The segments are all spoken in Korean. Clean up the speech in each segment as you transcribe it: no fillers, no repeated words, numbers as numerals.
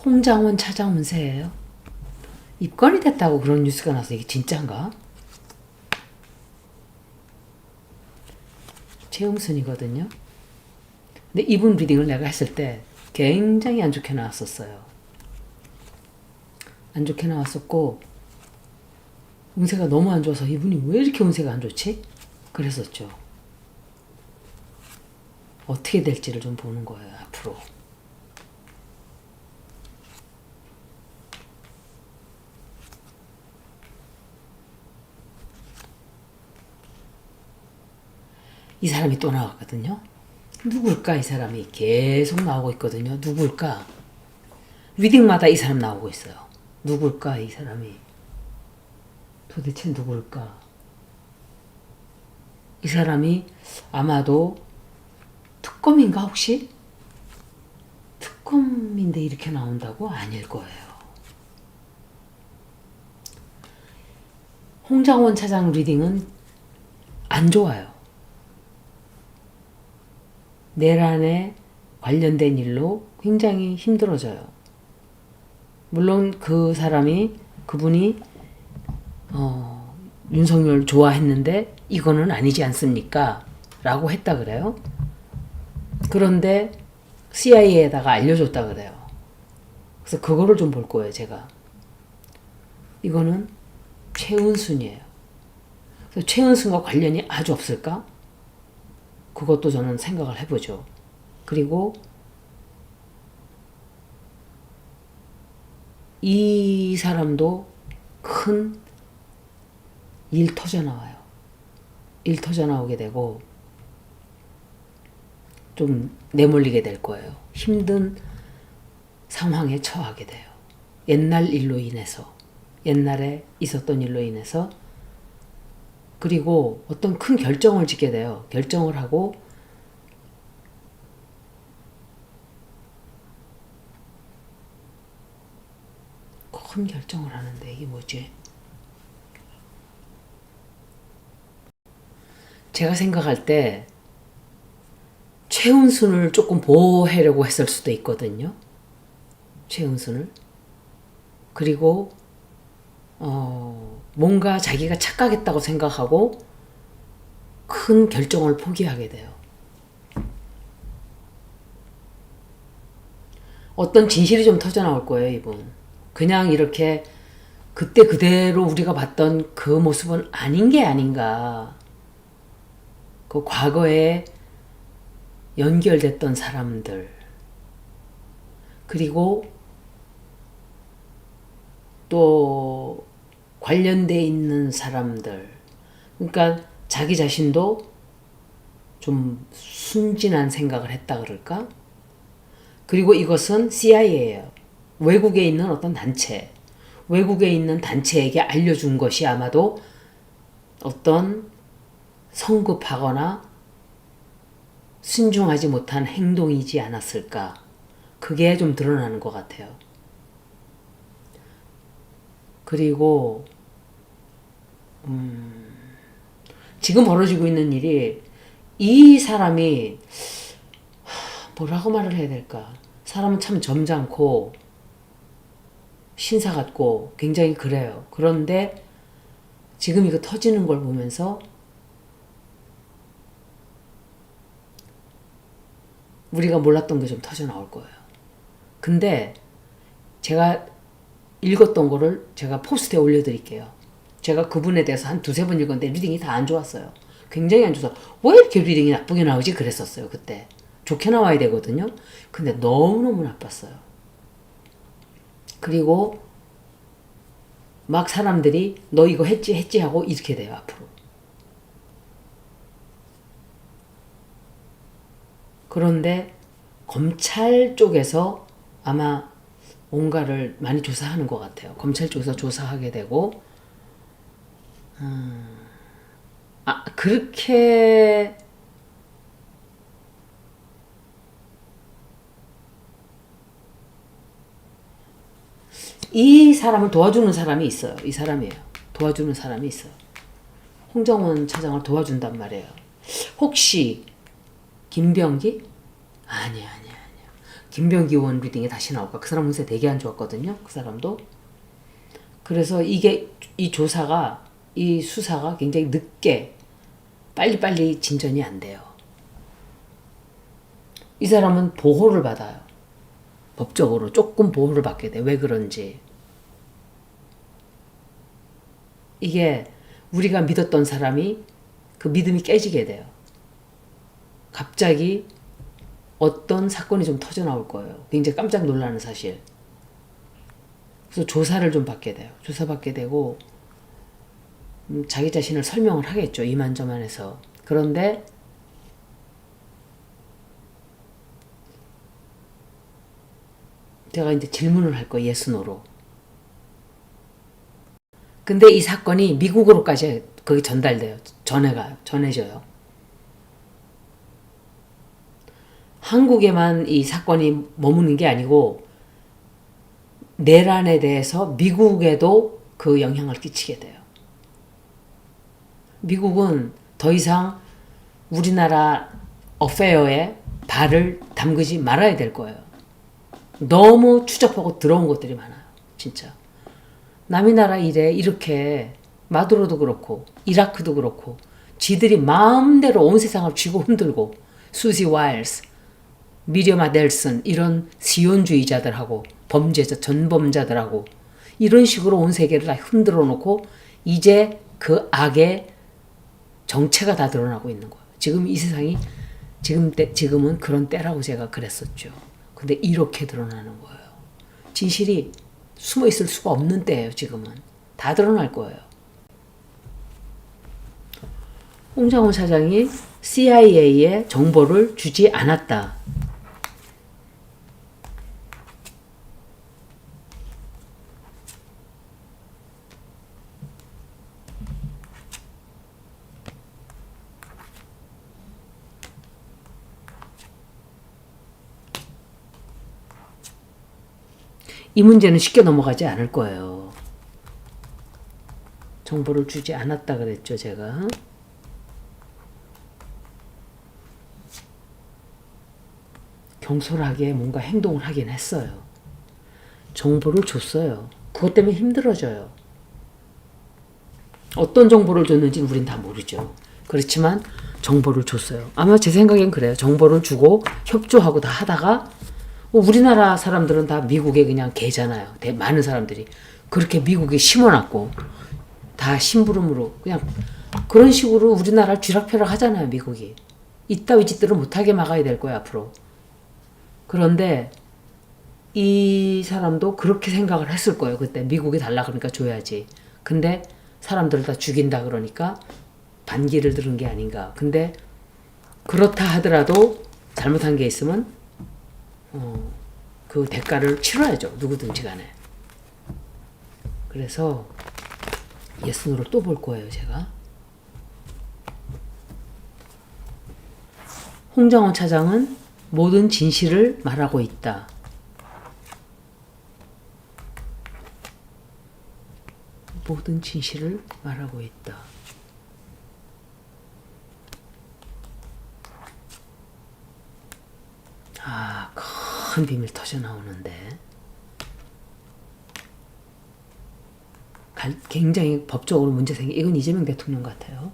홍장원 차장 운세예요. 입건이 됐다고 그런 뉴스가 나서 이게 진짜인가? 최용순이거든요. 근데 이분 리딩을 내가 했을 때 굉장히 안 좋게 나왔었어요. 안 좋게 나왔었고 운세가 너무 안 좋아서 이분이 왜 이렇게 운세가 안 좋지? 그랬었죠. 어떻게 될지를 좀 보는 거예요, 앞으로. 이 사람이 또 나왔거든요. 누굴까? 이 사람이 계속 나오고 있거든요. 누굴까? 리딩마다 이 사람 나오고 있어요. 누굴까? 이 사람이 도대체 누굴까? 이 사람이 아마도 특검인가 혹시? 특검인데 이렇게 나온다고? 아닐 거예요. 홍장원 차장 리딩은 안 좋아요. 내란에 관련된 일로 굉장히 힘들어져요. 물론 그분이 윤석열 좋아했는데 이거는 아니지 않습니까? 라고 했다 그래요. 그런데 CIA에다가 알려줬다 그래요. 그래서 그거를 좀 볼 거예요, 제가. 이거는 최은순이에요. 그래서 최은순과 관련이 아주 없을까? 그것도 저는 생각을 해보죠. 그리고 이 사람도 큰 일 터져 나와요. 일 터져 나오게 되고 좀 내몰리게 될 거예요. 힘든 상황에 처하게 돼요. 옛날 일로 인해서, 옛날에 있었던 일로 인해서. 그리고 어떤 큰 결정을 짓게 돼요. 결정을 하고 큰 결정을 하는데 이게 뭐지? 제가 생각할 때 최은순을 조금 보호하려고 했을 수도 있거든요. 최은순을. 그리고 뭔가 자기가 착각했다고 생각하고 큰 결정을 포기하게 돼요. 어떤 진실이 좀 터져 나올 거예요, 이분. 그냥 이렇게 그때 그대로 우리가 봤던 그 모습은 아닌 게 아닌가. 그 과거에 연결됐던 사람들, 그리고 또 관련돼 있는 사람들, 그러니까 자기 자신도 좀 순진한 생각을 했다 그럴까? 그리고 이것은 CIA예요. 외국에 있는 어떤 단체, 외국에 있는 단체에게 알려준 것이 아마도 어떤 성급하거나 순종하지 못한 행동이지 않았을까. 그게 좀 드러나는 것 같아요. 그리고 지금 벌어지고 있는 일이 이 사람이 뭐라고 말을 해야 될까. 사람은 참 점잖고 신사 같고 굉장히 그래요. 그런데 지금 이거 터지는 걸 보면서 우리가 몰랐던 게 좀 터져 나올 거예요. 근데 제가 읽었던 거를 제가 포스트에 올려드릴게요. 제가 그분에 대해서 한 두세 번 읽었는데 리딩이 다 안 좋았어요. 굉장히 안 좋아서 왜 이렇게 리딩이 나쁘게 나오지? 그랬었어요. 그때. 좋게 나와야 되거든요. 근데 너무너무 나빴어요. 그리고 막 사람들이 너 이거 했지 하고 이렇게 돼요. 앞으로. 그런데 검찰 쪽에서 아마 뭔가를 많이 조사하는 것 같아요. 검찰 쪽에서 조사하게 되고 그렇게 이 사람을 도와주는 사람이 있어요. 이 사람이에요. 도와주는 사람이 있어요. 홍정원 차장을 도와준단 말이에요. 혹시 김병기? 아니야. 김병기 의원 리딩에 다시 나올까? 그 사람 운세 되게 안 좋았거든요. 그 사람도. 그래서 이게 이 조사가 이 수사가 굉장히 늦게 빨리빨리 진전이 안 돼요. 이 사람은 보호를 받아요. 법적으로 조금 보호를 받게 돼. 왜 그런지. 이게 우리가 믿었던 사람이 그 믿음이 깨지게 돼요. 갑자기 어떤 사건이 좀 터져 나올 거예요. 굉장히 깜짝 놀라는 사실. 그래서 조사를 좀 받게 돼요. 조사받게 되고 자기 자신을 설명을 하겠죠. 이만저만해서. 그런데 제가 이제 질문을 할 거예요. yes, no로. 근데 이 사건이 미국으로까지 거기 전달돼요. 전해져요. 한국에만 이 사건이 머무는 게 아니고 내란에 대해서 미국에도 그 영향을 끼치게 돼요. 미국은 더 이상 우리나라 어페어에 발을 담그지 말아야 될 거예요. 너무 추접하고 더러운 것들이 많아요. 진짜. 남의 나라 일에 이렇게 마두로도 그렇고 이라크도 그렇고 지들이 마음대로 온 세상을 쥐고 흔들고 수지 와일스, 미리엄 아델슨 이런 시온주의자들하고 범죄자, 전범자들하고 이런 식으로 온 세계를 다 흔들어 놓고 이제 그 악의 정체가 다 드러나고 있는 거예요. 지금 이 세상이 지금은 그런 때라고 제가 그랬었죠. 근데 이렇게 드러나는 거예요. 진실이 숨어 있을 수가 없는 때예요. 지금은 다 드러날 거예요. 홍장원 차장이 CIA에 정보를 주지 않았다. 이 문제는 쉽게 넘어가지 않을 거예요. 정보를 주지 않았다 그랬죠, 제가. 경솔하게 뭔가 행동을 하긴 했어요. 정보를 줬어요. 그것 때문에 힘들어져요. 어떤 정보를 줬는지는 우린 다 모르죠. 그렇지만 정보를 줬어요. 아마 제 생각엔 그래요. 정보를 주고 협조하고 다 하다가 우리나라 사람들은 다 미국에 그냥 개잖아요. 많은 사람들이. 그렇게 미국에 심어놨고 다 심부름으로 그냥 그런 식으로 우리나라를 쥐락펴락 하잖아요. 미국이. 이따위 짓들을 못하게 막아야 될 거야 앞으로. 그런데 이 사람도 그렇게 생각을 했을 거예요. 그때 미국이 달라 그러니까 줘야지. 근데 사람들을 다 죽인다 그러니까 반기를 들은 게 아닌가. 근데 그렇다 하더라도 잘못한 게 있으면 그 대가를 치러야죠. 누구든지 간에. 그래서 예순으로 또 볼 거예요. 제가. 홍장원 차장은 모든 진실을 말하고 있다. 모든 진실을 말하고 있다. 큰 비밀 터져 나오는데 굉장히 법적으로 문제 생기. 이건 이재명 대통령 같아요.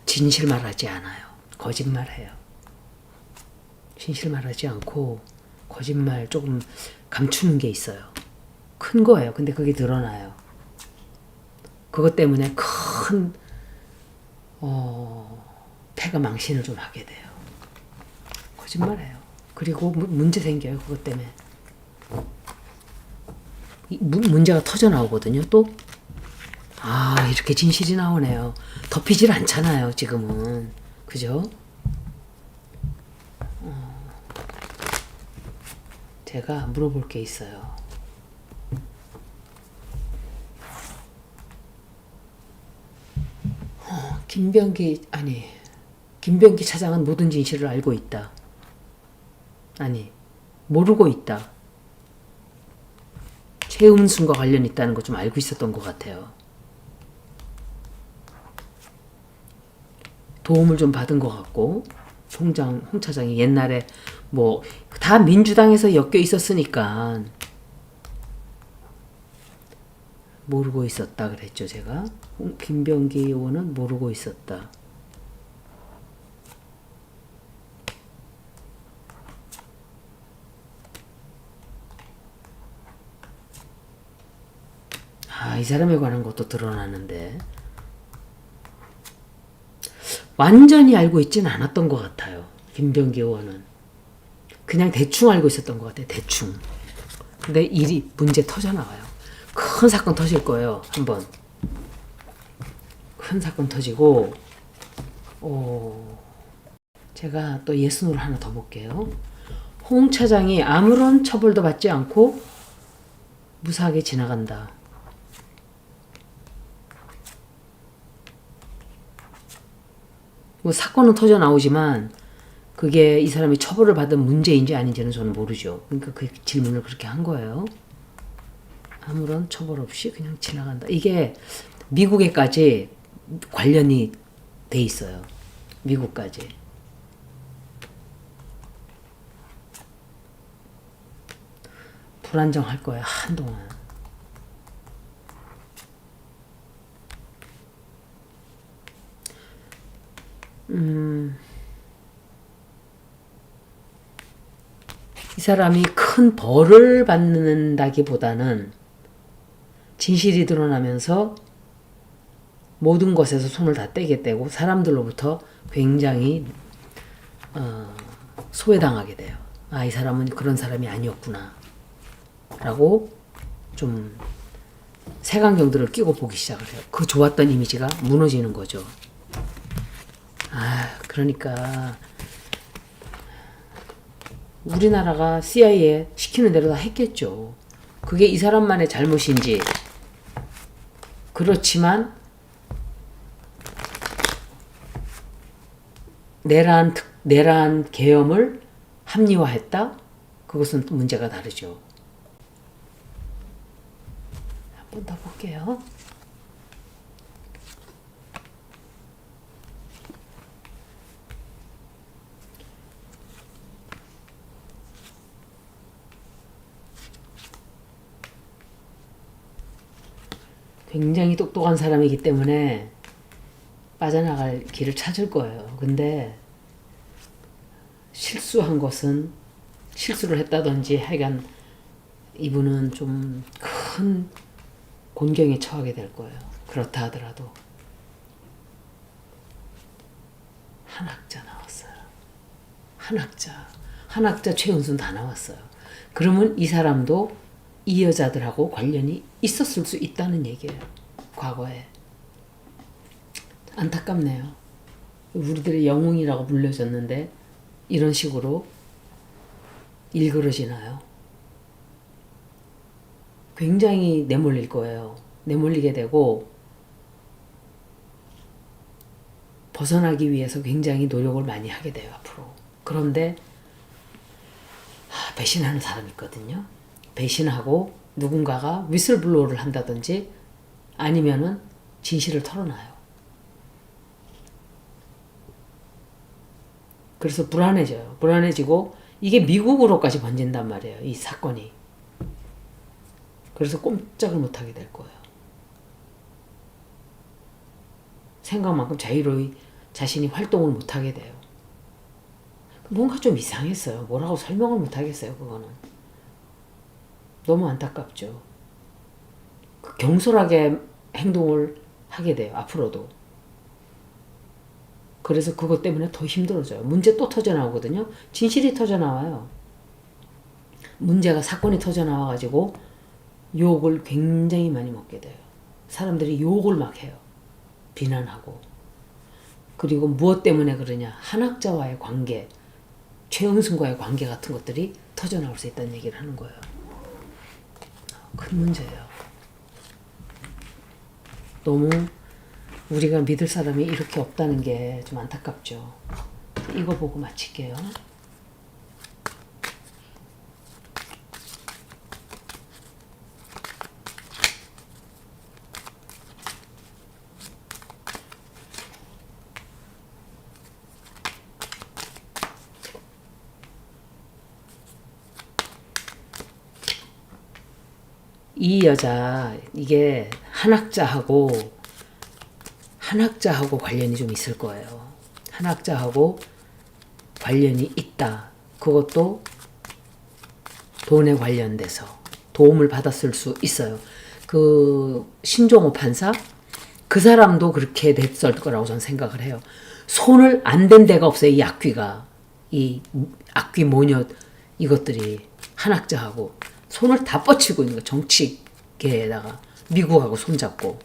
진실 말하지 않아요. 거짓말해요. 진실 말하지 않고 거짓말 조금 감추는 게 있어요. 큰 거예요. 근데 그게 드러나요. 그것 때문에 큰 패가 망신을 좀 하게 돼요. 거짓말해요. 그리고 문제 생겨요. 그것 때문에. 문제가 터져 나오거든요. 또 이렇게 진실이 나오네요. 덮이질 않잖아요. 지금은. 그죠? 제가 물어볼 게 있어요. 김병기 차장은 모든 진실을 알고 있다. 아니, 모르고 있다. 최은순과 관련 있다는 거 좀 알고 있었던 것 같아요. 도움을 좀 받은 것 같고 홍 차장이 옛날에 뭐 다 민주당에서 엮여 있었으니까 모르고 있었다 그랬죠, 제가. 김병기 의원은 모르고 있었다. 이 사람에 관한 것도 드러나는데 완전히 알고 있지는 않았던 것 같아요. 김병기 의원은 그냥 대충 알고 있었던 것 같아요. 대충. 근데 일이 문제 터져 나와요. 큰 사건 터질 거예요. 한번 큰 사건 터지고 제가 또 예순으로 하나 더 볼게요. 홍 차장이 아무런 처벌도 받지 않고 무사하게 지나간다. 뭐 사건은 터져 나오지만 그게 이 사람이 처벌을 받은 문제인지 아닌지는 저는 모르죠. 그러니까 그 질문을 그렇게 한 거예요. 아무런 처벌 없이 그냥 지나간다. 이게 미국에까지 관련이 돼 있어요. 미국까지. 불안정할 거예요. 한동안. 이 사람이 큰 벌을 받는다기보다는 진실이 드러나면서 모든 것에서 손을 다 떼게 되고 사람들로부터 굉장히 소외당하게 돼요. 이 사람은 그런 사람이 아니었구나 라고 좀 색안경들을 끼고 보기 시작을 해요. 그 좋았던 이미지가 무너지는 거죠. 그러니까 우리나라가 CIA에 시키는 대로 다 했겠죠. 그게 이 사람만의 잘못인지. 그렇지만 내란 계엄을 합리화했다? 그것은 또 문제가 다르죠. 한 번 더 볼게요. 굉장히 똑똑한 사람이기 때문에 빠져나갈 길을 찾을 거예요. 근데 실수한 것은 실수를 했다든지 하여간 이분은 좀 큰 곤경에 처하게 될 거예요. 그렇다 하더라도. 한학자 나왔어요. 한학자 최은순 다 나왔어요. 그러면 이 사람도 이 여자들하고 관련이 있었을 수 있다는 얘기예요. 과거에. 안타깝네요. 우리들의 영웅이라고 불려졌는데 이런 식으로 일그러지나요? 굉장히 내몰릴 거예요. 내몰리게 되고 벗어나기 위해서 굉장히 노력을 많이 하게 돼요. 앞으로. 그런데 배신하는 사람이 있거든요. 배신하고 누군가가 위슬블로우를 한다든지 아니면은 진실을 털어놔요. 그래서 불안해져요. 불안해지고 이게 미국으로까지 번진단 말이에요. 이 사건이. 그래서 꼼짝을 못하게 될 거예요. 생각만큼 자유로이 자신이 활동을 못하게 돼요. 뭔가 좀 이상했어요. 뭐라고 설명을 못하겠어요. 그거는. 너무 안타깝죠. 경솔하게 행동을 하게 돼요. 앞으로도. 그래서 그것 때문에 더 힘들어져요. 문제 또 터져나오거든요. 진실이 터져나와요. 문제가 사건이 터져나와가지고 욕을 굉장히 많이 먹게 돼요. 사람들이 욕을 막 해요. 비난하고. 그리고 무엇 때문에 그러냐. 한학자와의 관계, 최은순과의 관계 같은 것들이 터져나올 수 있다는 얘기를 하는 거예요. 큰 문제예요. 너무 우리가 믿을 사람이 이렇게 없다는 게 좀 안타깝죠. 이거 보고 마칠게요. 이 여자 이게 한학자하고 관련이 좀 있을 거예요. 한학자하고 관련이 있다. 그것도 돈에 관련돼서 도움을 받았을 수 있어요. 그 신종호 판사 그 사람도 그렇게 됐을 거라고 저는 생각을 해요. 손을 안 댄 데가 없어요. 이 악귀가. 이 악귀 모녀 이것들이 한학자하고 손을 다 뻗치고 있는 거. 정치계에다가 미국하고 손잡고.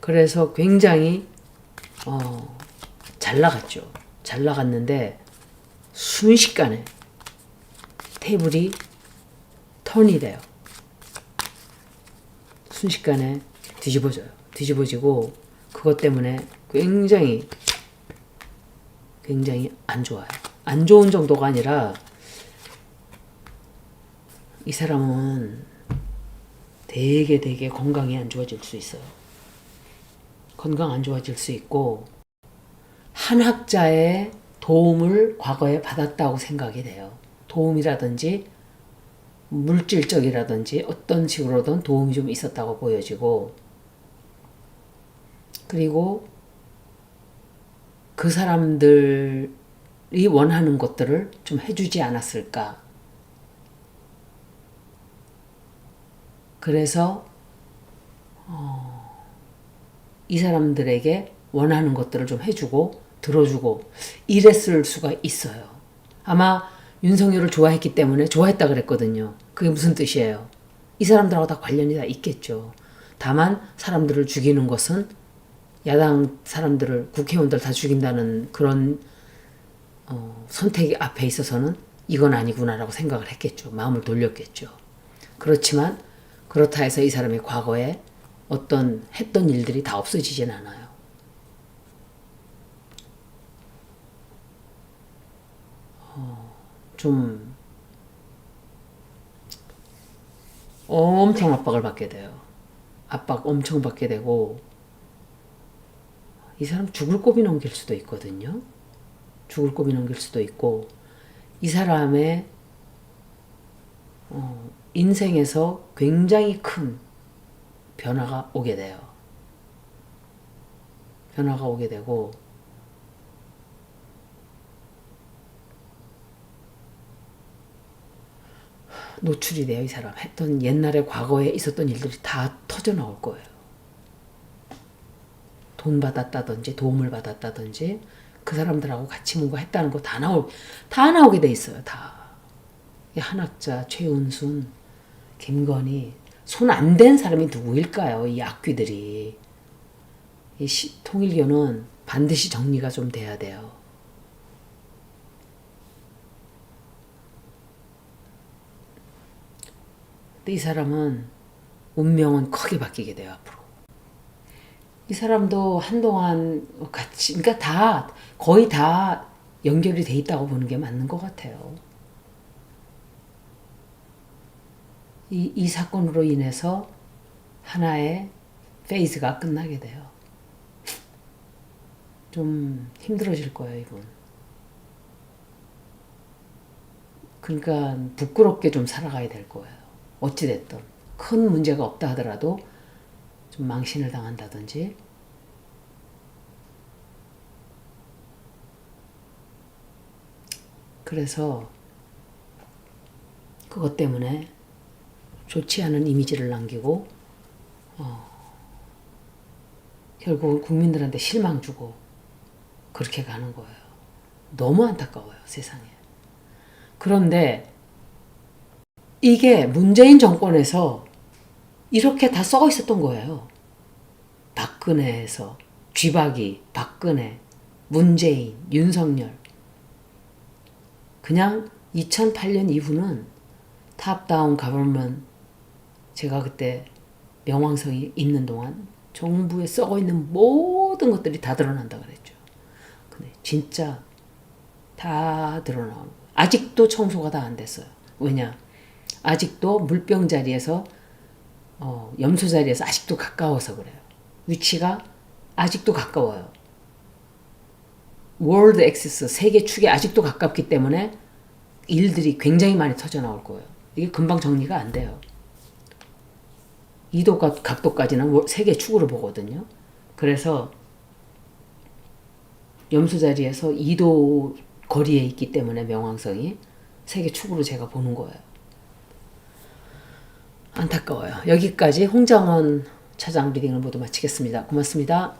그래서 굉장히 잘 나갔죠. 잘 나갔는데 순식간에 테이블이 턴이 돼요. 순식간에 뒤집어져요. 뒤집어지고 그것 때문에 굉장히 안 좋아요. 안 좋은 정도가 아니라 이 사람은 되게 건강이 안 좋아질 수 있어요. 건강 안 좋아질 수 있고 한학자의 도움을 과거에 받았다고 생각이 돼요. 도움이라든지 물질적이라든지 어떤 식으로든 도움이 좀 있었다고 보여지고, 그리고 그 사람들이 원하는 것들을 좀 해주지 않았을까. 그래서 이 사람들에게 원하는 것들을 좀 해주고 들어주고 이랬을 수가 있어요. 아마 윤석열을 좋아했기 때문에 좋아했다 그랬거든요. 그게 무슨 뜻이에요? 이 사람들하고 다 관련이 다 있겠죠. 다만 사람들을 죽이는 것은 야당 사람들을 국회의원들 다 죽인다는 그런 선택 앞에 있어서는 이건 아니구나라고 생각을 했겠죠. 마음을 돌렸겠죠. 그렇지만 그렇다 해서 이 사람의 과거에 어떤 했던 일들이 다 없어지진 않아요. 좀 엄청 압박을 받게 돼요. 압박 엄청 받게 되고 이 사람 죽을 고비 넘길 수도 있거든요. 죽을 고비 넘길 수도 있고 이 사람의 인생에서 굉장히 큰 변화가 오게 돼요. 변화가 오게 되고 노출이 돼요. 이 사람 했던 옛날에 과거에 있었던 일들이 다 터져 나올 거예요. 돈 받았다든지 도움을 받았다든지 그 사람들하고 같이 뭔가 했다는 거 다 나오게 돼 있어요. 다. 한학자, 최은순, 김건희 손 안 댄 사람이 누구일까요? 이 악귀들이. 이 통일교는 반드시 정리가 좀 돼야 돼요. 근데 이 사람은 운명은 크게 바뀌게 돼요. 앞으로. 이 사람도 한동안 같이, 그러니까 거의 다 연결이 돼 있다고 보는 게 맞는 것 같아요. 이 사건으로 인해서 하나의 페이즈가 끝나게 돼요. 좀 힘들어질 거예요, 이분. 그러니까 부끄럽게 좀 살아가야 될 거예요. 어찌됐든 큰 문제가 없다 하더라도 좀 망신을 당한다든지 그래서 그것 때문에 좋지 않은 이미지를 남기고 결국 국민들한테 실망 주고 그렇게 가는 거예요. 너무 안타까워요, 세상에. 그런데 이게 문재인 정권에서 이렇게 다 써 있었던 거예요. 박근혜에서 쥐박이, 박근혜, 문재인, 윤석열. 그냥 2008년 이후는 탑다운 가버먼트 제가 그때 명왕성이 있는 동안 정부에 썩어 있는 모든 것들이 다 드러난다 그랬죠. 근데 진짜 다 드러나오고 아직도 청소가 다 안 됐어요. 왜냐? 아직도 물병 자리에서 염소 자리에서 아직도 가까워서 그래요. 위치가 아직도 가까워요. 월드 엑시스 세계 축에 아직도 가깝기 때문에 일들이 굉장히 많이 터져 나올 거예요. 이게 금방 정리가 안 돼요. 2도 각도까지는 세계 축으로 보거든요. 그래서 염소 자리에서 2도 거리에 있기 때문에 명왕성이 세계 축으로 제가 보는 거예요. 안타까워요. 여기까지 홍장원 차장 리딩을 모두 마치겠습니다. 고맙습니다.